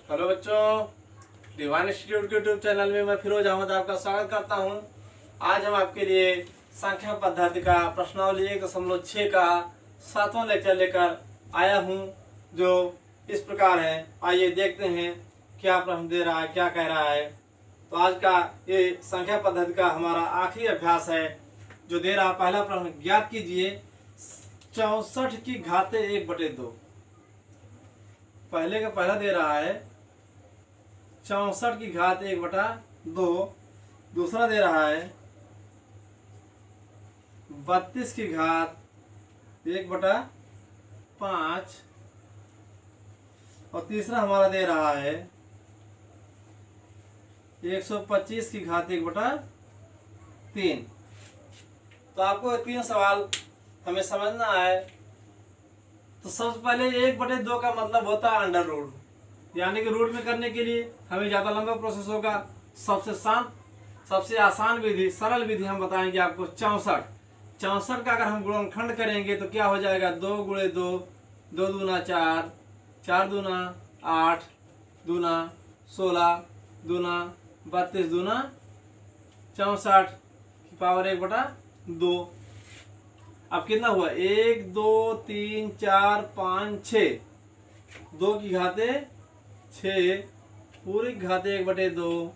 Hello बच्चों, divine institute के YouTube channel में मैं फिरोज अहमद आपका स्वागत करता हूं। आज हम आपके लिए संख्या पद्धति का प्रश्नावली 1.6 का 7वां लेक्चर लेकर आया हूं, जो इस प्रकार है। आइए देखते हैं क्या प्रश्न दे रहा है, क्या कह रहा है। तो आज का ये संख्या पद्धति का हमारा आखिरी अभ्यास है, जो दे रहा पहला प्रश्न। ज्ञात कीजिए 64 की घाते 1/2। पहले का पहला दे रहा है 64 की घात 1/2। दूसरा दे रहा है 32 की घात 1/5। और तीसरा हमारा दे रहा है 125 की घात 1/3। तो आपको ये तीन सवाल हमें समझना है। तो सबसे पहले 1/2 का मतलब होता है अंडर रूट, यानी कि रूट में करने के लिए हमें ज़्यादा लंबा प्रोसेस होगा। सबसे आसान विधि, सरल विधि हम बताएंगे आपको 64। 64 का अगर हम गुणनखंड करेंगे तो क्या हो जाएगा, 2 × 2, 2 दूना 4, 4 दूना 8, दूना 16, दूना 32, दूना 64 की पावर 1/2। अब कितना हुआ, 1 2 3 4 5 6, 2 की घाते 6, पूरी घाते 1/2।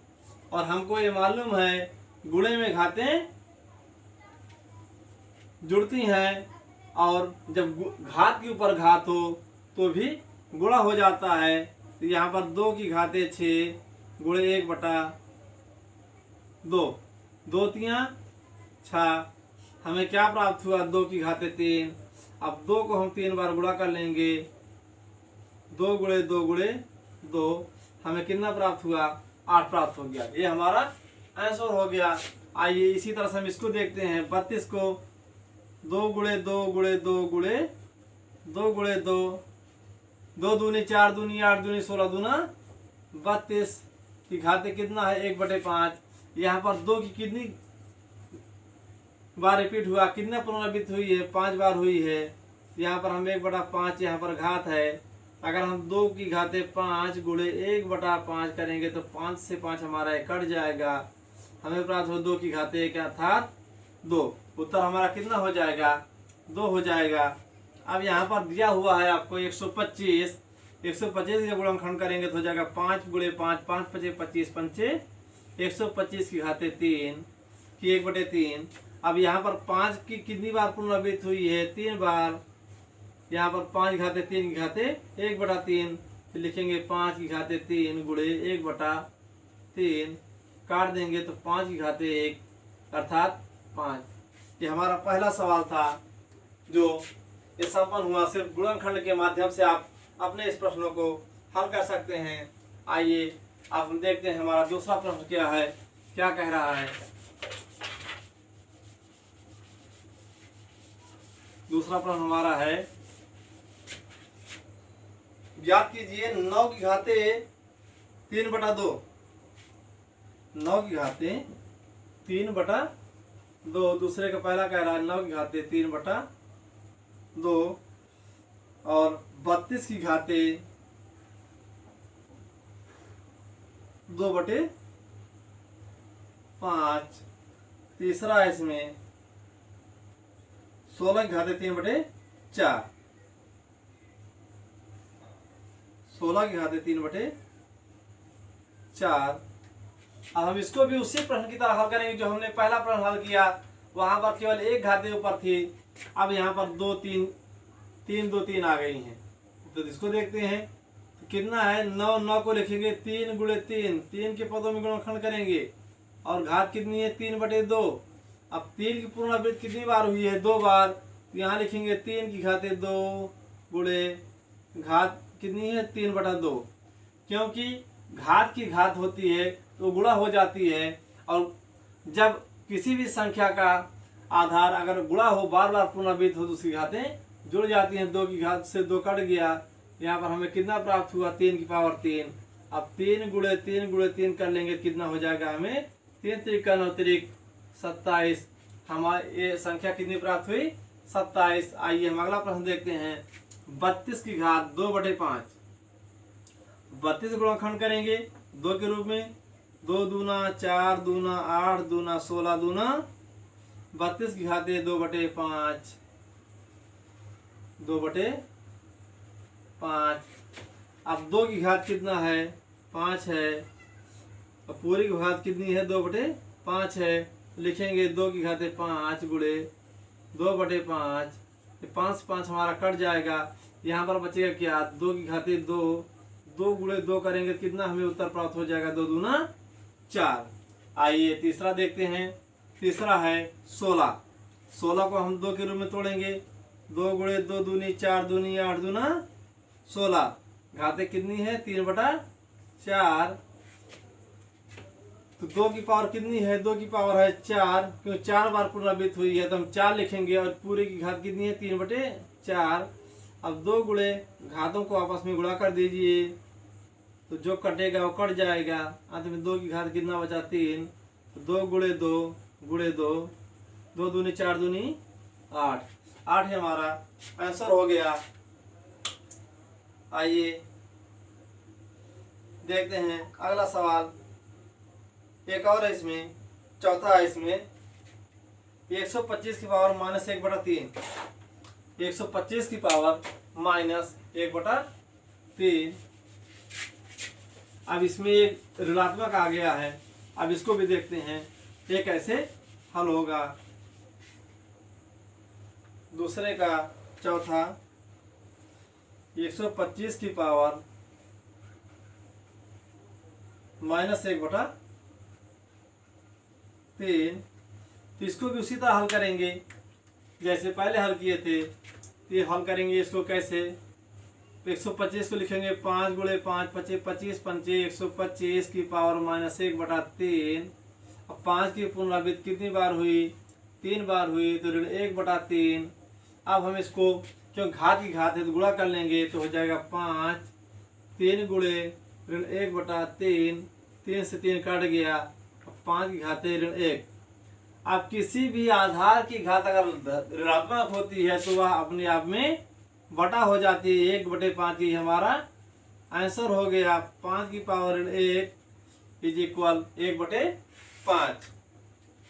और हमको ये मालूम है गुणे में घातें जुड़ती हैं, और जब घात के ऊपर घात हो तो भी गुणा हो जाता है। तो यहाँ पर 2 की घाते 6 गुणे 1/2, 2 तियां 6। हमें क्या प्राप्त हुआ, 2 की घाते 3। अब 2 को हम 3 बार गुणा कर लेंगे, 2 × 2 × 2, हमें कितना प्राप्त हुआ, 8 प्राप्त हो गया। ये हमारा आंसर हो गया। आइए इसी तरह से हम इसको देखते हैं। 32 को 2 × 2 × 2 × 2 × 2, 2 दूनी 4, दूनी 8, दूनी 16, दूना 32 की घाते कितना है, 1/5। यहाँ पर 2 की कितनी बार रिपीट हुआ, कितना पुनरावृत्ति हुई है, 5 बार हुई है। यहाँ पर हम 1/5, यहाँ पर घात है। अगर हम 2 की घाते 5 × 1/5 करेंगे तो 5 से 5 हमारा कट जाएगा। हमें प्राप्त हो 2 की घाते 1 अर्थात 2। उत्तर हमारा कितना हो जाएगा, 2 हो जाएगा। अब यहाँ पर दिया हुआ है आपको 125। 125 का गुणनखंड करेंगे तो हो जाएगा 5 × 5, 5 × 5 25, 5 125 की घाते 3 की 1/3। अब यहाँ पर 5 की कितनी बार पुनरावृत्ति हुई है, 3 बार। यहाँ पर 5 घाते 3 की घाते 1/3, तो लिखेंगे 5 की घाते 3 गुणे 1/3, काट देंगे तो 5 की घाते 1 अर्थात 5। ये हमारा पहला सवाल था, जो ये संपन्न हुआ। सिर्फ गुणनखंड के माध्यम से आप अपने इस प्रश्नों को हल कर सकते हैं। आइए अब हम देखते हैं हमारा दूसरा प्रश्न क्या है, क्या कह रहा है। दूसरा प्रश्न हमारा है, ज्ञात कीजिए 9 की घाते 3/2। 9 की घाते 3/2। दूसरे का पहला कह रहा है 9 की घाते 3/2 और 32 की घाते 2/5। तीसरा है इसमें 16 की घाते 3/4। 16 की घाते 3/4। अब हम इसको भी उसी प्रश्न की तरह हल करेंगे जो हमने पहला प्रश्न हल किया। वहां पर केवल एक घाते ऊपर थी, अब यहाँ पर 2 3 3 2 3 आ गई हैं। तो इसको देखते हैं तो कितना है, 9 9 को लिखेंगे 3 × 3, 3 के पदों में गुणनखंड करेंगे, और घात कितनी है, 3/2। अब 3 की पुनरावृत्ति कितनी बार हुई है, 2 बार। यहाँ लिखेंगे 3 की घाते 2 गुणे घात कितनी है, 3/2। क्योंकि घात की घात होती है तो गुणा हो जाती है, और जब किसी भी संख्या का आधार अगर गुणा हो, बार बार पुनरावृत्ति हो, तो उसकी घातें जुड़ जाती हैं। 2 की घात से 2 कट गया। यहाँ पर हमें कितना प्राप्त हुआ, 3 की पावर 3। अब 3 × 3 × 3 कर लेंगे, कितना हो जाएगा, हमें 3 × 9 = 27। हमारी ये संख्या कितनी प्राप्त हुई, 27। आइए हम अगला प्रश्न देखते हैं। 32 की घात 2/5। 32 गुणनखंड करेंगे 2 के रूप में। 2 दूना 4 दूना 8 दूना 16 दूना 32 की घाते 2/5, 2/5। अब 2 की घात कितना है 5 है, और पूरी की घात कितनी है 2/5 है। लिखेंगे 2 की घाते 5 गुणे 2/5, 5 5 हमारा कट जाएगा। यहाँ पर बचेगा क्या 2 की घाते 2, 2 गुणे 2 करेंगे कितना हमें उत्तर प्राप्त हो जाएगा 2 दूना 4। आइए तीसरा देखते हैं। तीसरा है 16। 16 को हम 2 के रूप में तोड़ेंगे। 2 गुणे 2 दूनी 4 दूनी 8 दूना 16, घाते कितनी है 3/4। तो 2 की पावर कितनी है 2 की पावर है 4, क्योंकि 4 बार पुनरावृत्त हुई है तो हम 4 लिखेंगे, और पूरे की घात कितनी है 3/4। अब 2 गुणे घातों को आपस में गुणा कर दीजिए, तो जो कटेगा वो कट जाएगा। अंत में 2 की घात कितना बचा 3, तो 2 गुणे 2 गुणे 2, 2 दूनी 4 दूनी 8, 8 है हमारा आंसर हो गया। आइए देखते हैं अगला सवाल। एक और है इसमें, चौथा है इसमें। 125 की पावर -1/3, 125 की पावर -1/3। अब इसमें एक ऋणात्मक आ गया है, अब इसको भी देखते हैं ये कैसे हल होगा। दूसरे का चौथा 125 की पावर -1/3, तो इसको भी उसी तरह हल करेंगे जैसे पहले हल किए थे। ये हल करेंगे इसको कैसे, 125 को लिखेंगे 5 गुणे 5 25 25 पंचे 125 की पावर -1/3। अब 5 की पुनरावृत्ति कितनी बार हुई 3 बार हुई, तो ऋण 1/3। अब हम इसको क्यों घात की घात है तो गुणा कर लेंगे, तो हो जाएगा 5, 3 गुणे ऋण 1/3, 3 से 3 कट गया, 5 की घाते ऋण 1। अब किसी भी आधार की घात अगर ऋणात्मक होती है तो वह अपने आप में बटा हो जाती है। 1/5 की हमारा आंसर हो गया। 5 की पावर ऋण 1 इज इक्वल 1/5।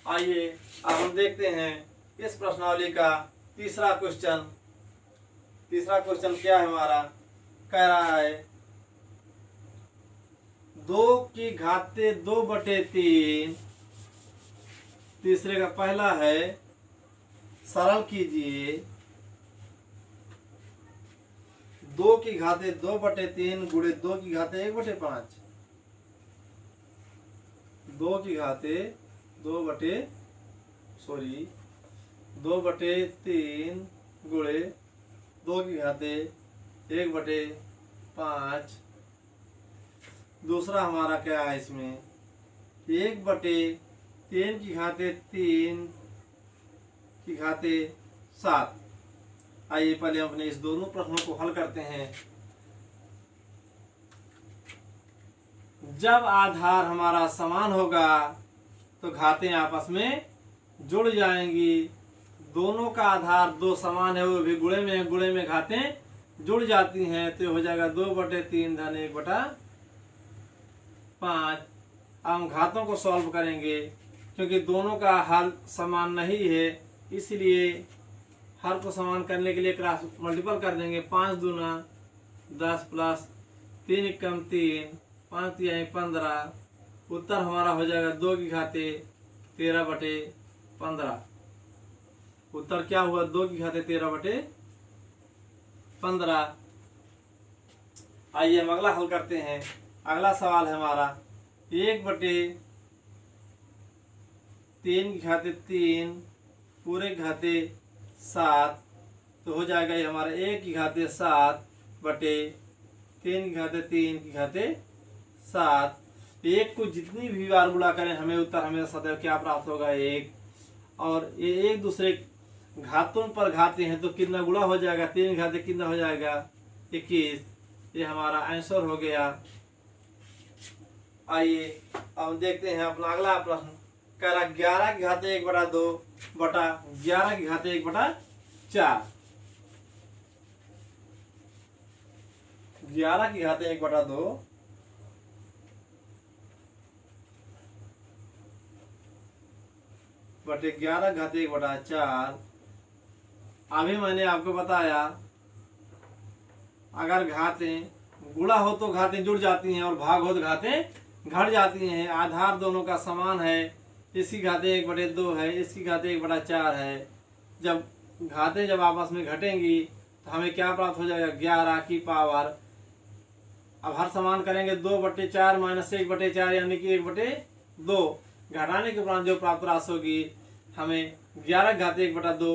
आइए अब हम देखते हैं इस प्रश्नावली का तीसरा क्वेश्चन। तीसरा क्वेश्चन क्या है हमारा, कह रहा है 2 की घाते 2/3। तीसरे का पहला है सरल कीजिए 2 की घाते 2/3 गुणे 2 की घाते 1/5। 2 की घाते 2/3 गुणे 2 की घाते 1/5। दूसरा हमारा क्या है इसमें 1/3 की घाते 3 की घाते 7। आइए पहले अपने इस दोनों प्रश्नों को हल करते हैं। जब आधार हमारा समान होगा तो घातें आपस में जुड़ जाएंगी। दोनों का आधार 2 समान है, वो भी गुणे में घातें जुड़ जाती हैं, तो हो जाएगा 2/3 धन 1/5। हम घातों को सॉल्व करेंगे क्योंकि दोनों का हल समान नहीं है, इसलिए हर को समान करने के लिए क्रॉस मल्टीपल कर देंगे। 5 दूना 10 प्लस 3 एकम 3, 5 तिहाई 15। उत्तर हमारा हो जाएगा 2 की घाते 13/15। उत्तर क्या हुआ 2 की घाते 13/15। आइए हम अगला हल करते हैं। अगला सवाल है हमारा 1/3 की घाते 3 पूरे घाते 7, तो हो जाएगा ये हमारा 1 की घाते 7 बटे 3 की घाते 3 की घाते 7। 1 को जितनी भी बार गुणा करें हमें उत्तर हमेशा सदैव क्या प्राप्त होगा 1। और ये एक दूसरे घातों पर घाते हैं तो कितना गुणा हो जाएगा 3 घाते कितना हो जाएगा 21। ये हमारा आंसर हो गया। आइए अब देखते हैं अपना अगला प्रश्न। कह रहा 11 की घाते 1/2 बटा 11 की घाते 1/4। 11 की घाते 1/2 बटे 11 घाते 1 बटा 4। अभी मैंने आपको बताया अगर घातें गुणा हो तो घातें जुड़ जाती हैं और भाग हो तो घातें घट जाती हैं। आधार दोनों का समान है, इसकी घातें 1 बटे 2 है, इसकी घातें 1 बटा 4 है। जब घातें जब आपस में घटेंगी तो हमें क्या प्राप्त हो जाएगा, 11 की पावर। अब हर समान करेंगे 2 बटे 4 माइनस 1 बटे 4 यानी कि 1 बटे 2। घटाने के उपरांत जो प्राप्त राशि होगी हमें 11 घाते 1 बटा 2।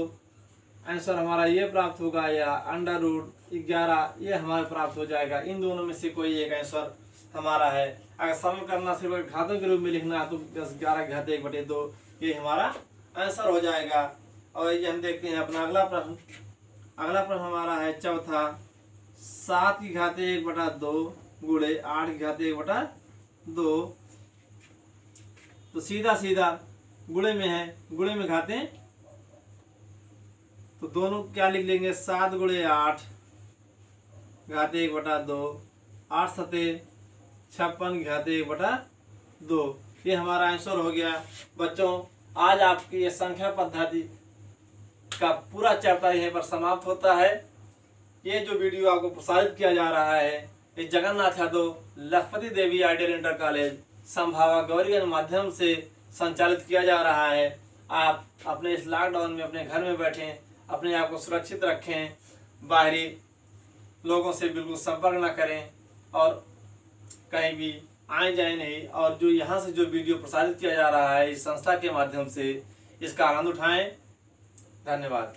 आंसर हमारा ये प्राप्त होगा या अंडर रूट 11 ये हमारे प्राप्त हो जाएगा। इन दोनों में से कोई एक आंसर हमारा है। अगर सरल करना सिर्फ घातों के रूप में लिखना है तो 11 घाते 1 बटे 2 ये हमारा आंसर हो जाएगा। और ये हम देखते हैं अपना अगला प्रश्न। अगला प्रश्न हमारा है चौथा, 7 की घाते 1 बटा 2 गुणे 8 की घाते 1 बटा 2। तो सीधा सीधा गुणे में है, गुणे में घातें तो दोनों क्या लिख लेंगे, 7 गुणे 8 घाते 1 बटा 2, 8 सते 56 घाते 1 बटा 2। ये हमारा आंसर हो गया। बच्चों आज आपकी ये संख्या पद्धति का पूरा चैप्टर यहीं पर समाप्त होता है। ये जो वीडियो आपको प्रसारित किया जा रहा है ये जगन्नाथ यादव लखपति देवी आइडियल इंटर कॉलेज संभावक गौरीगंज माध्यम से संचालित किया जा रहा है। आप अपने इस लॉकडाउन में अपने घर में बैठें, अपने आप को सुरक्षित रखें, बाहरी लोगों से बिल्कुल संपर्क न करें और कहीं भी आए जाए नहीं। और जो यहाँ से जो वीडियो प्रसारित किया जा रहा है इस संस्था के माध्यम से, इसका आनंद उठाएं। धन्यवाद।